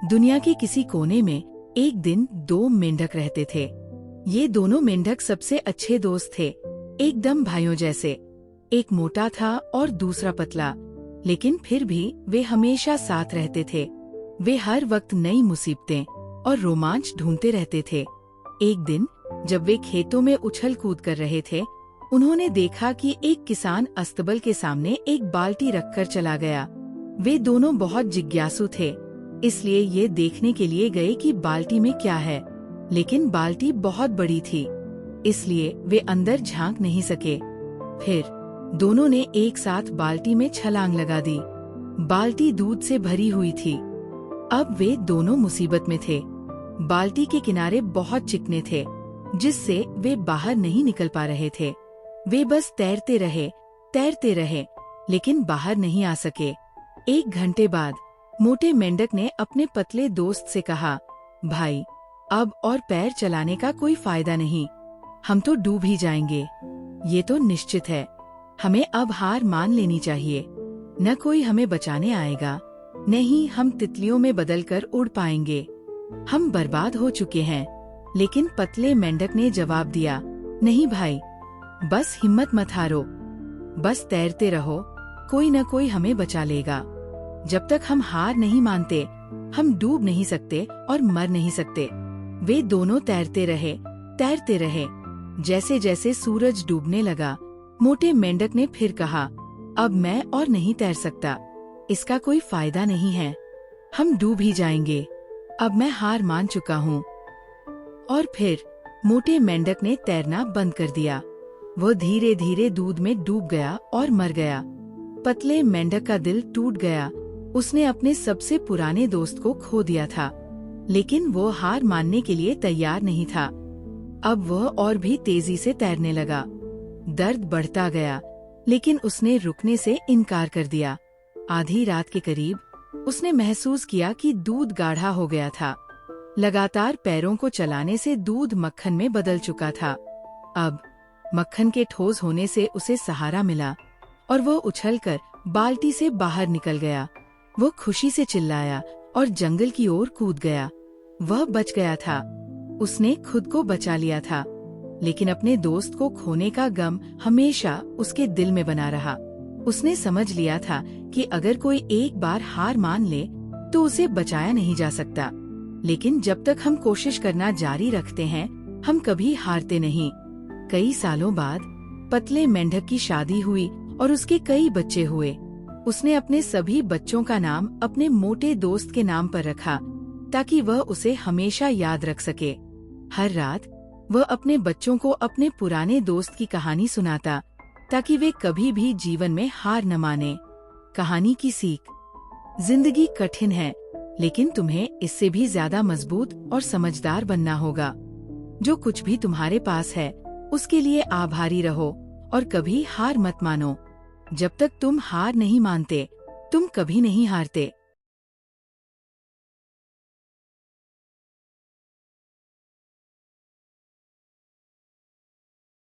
दुनिया के किसी कोने में एक दिन दो मेंढक रहते थे। ये दोनों मेंढक सबसे अच्छे दोस्त थे, एकदम भाइयों जैसे। एक मोटा था और दूसरा पतला, लेकिन फिर भी वे हमेशा साथ रहते थे। वे हर वक्त नई मुसीबतें और रोमांच ढूंढते रहते थे। एक दिन जब वे खेतों में उछल कूद कर रहे थे, उन्होंने देखा कि एक किसान अस्तबल के सामने एक बाल्टी रखकर चला गया। वे दोनों बहुत जिज्ञासु थे, इसलिए ये देखने के लिए गए कि बाल्टी में क्या है, लेकिन बाल्टी बहुत बड़ी थी, इसलिए वे अंदर झांक नहीं सके। फिर दोनों ने एक साथ बाल्टी में छलांग लगा दी। बाल्टी दूध से भरी हुई थी। अब वे दोनों मुसीबत में थे। बाल्टी के किनारे बहुत चिकने थे, जिससे वे बाहर नहीं निकल पा रहे थे। वे बस तैरते रहे, लेकिन बाहर नहीं आ सके। 1 घंटे बाद मोटे मेंढक ने अपने पतले दोस्त से कहा, भाई, अब और पैर चलाने का कोई फायदा नहीं, हम तो डूब ही जाएंगे। ये तो निश्चित है, हमें अब हार मान लेनी चाहिए। न कोई हमें बचाने आएगा, न ही हम तितलियों में बदलकर उड़ पाएंगे। हम बर्बाद हो चुके हैं। लेकिन पतले मेंढक ने जवाब दिया, नहीं भाई, बस हिम्मत मत हारो, बस तैरते रहो, कोई न कोई हमें बचा लेगा। जब तक हम हार नहीं मानते, हम डूब नहीं सकते और मर नहीं सकते। वे दोनों तैरते रहे। जैसे जैसे सूरज डूबने लगा, मोटे मेंढक ने फिर कहा, अब मैं और नहीं तैर सकता, इसका कोई फायदा नहीं है, हम डूब ही जाएंगे, अब मैं हार मान चुका हूँ। और फिर मोटे मेंढक ने तैरना बंद कर दिया। वो धीरे धीरे दूध में डूब गया और मर गया। पतले मेंढक का दिल टूट गया। उसने अपने सबसे पुराने दोस्त को खो दिया था, लेकिन वो हार मानने के लिए तैयार नहीं था। अब वह और भी तेजी से तैरने लगा। दर्द बढ़ता गया, लेकिन उसने रुकने से इनकार कर दिया। आधी रात के करीब उसने महसूस किया कि दूध गाढ़ा हो गया था। लगातार पैरों को चलाने से दूध मक्खन में बदल चुका था। अब मक्खन के ठोस होने से उसे सहारा मिला और वो उछलकर बाल्टी से बाहर निकल गया। वो खुशी से चिल्लाया और जंगल की ओर कूद गया। वह बच गया था, उसने खुद को बचा लिया था, लेकिन अपने दोस्त को खोने का गम हमेशा उसके दिल में बना रहा। उसने समझ लिया था कि अगर कोई एक बार हार मान ले तो उसे बचाया नहीं जा सकता, लेकिन जब तक हम कोशिश करना जारी रखते हैं, हम कभी हारते नहीं। कई सालों बाद पतले मेंढक की शादी हुई और उसके कई बच्चे हुए। उसने अपने सभी बच्चों का नाम अपने मोटे दोस्त के नाम पर रखा, ताकि वह उसे हमेशा याद रख सके। हर रात वह अपने बच्चों को अपने पुराने दोस्त की कहानी सुनाता, ताकि वे कभी भी जीवन में हार न माने। कहानी की सीख: जिंदगी कठिन है, लेकिन तुम्हें इससे भी ज्यादा मजबूत और समझदार बनना होगा। जो कुछ भी तुम्हारे पास है, उसके लिए आभारी रहो और कभी हार मत मानो। जब तक तुम हार नहीं मानते, तुम कभी नहीं हारते।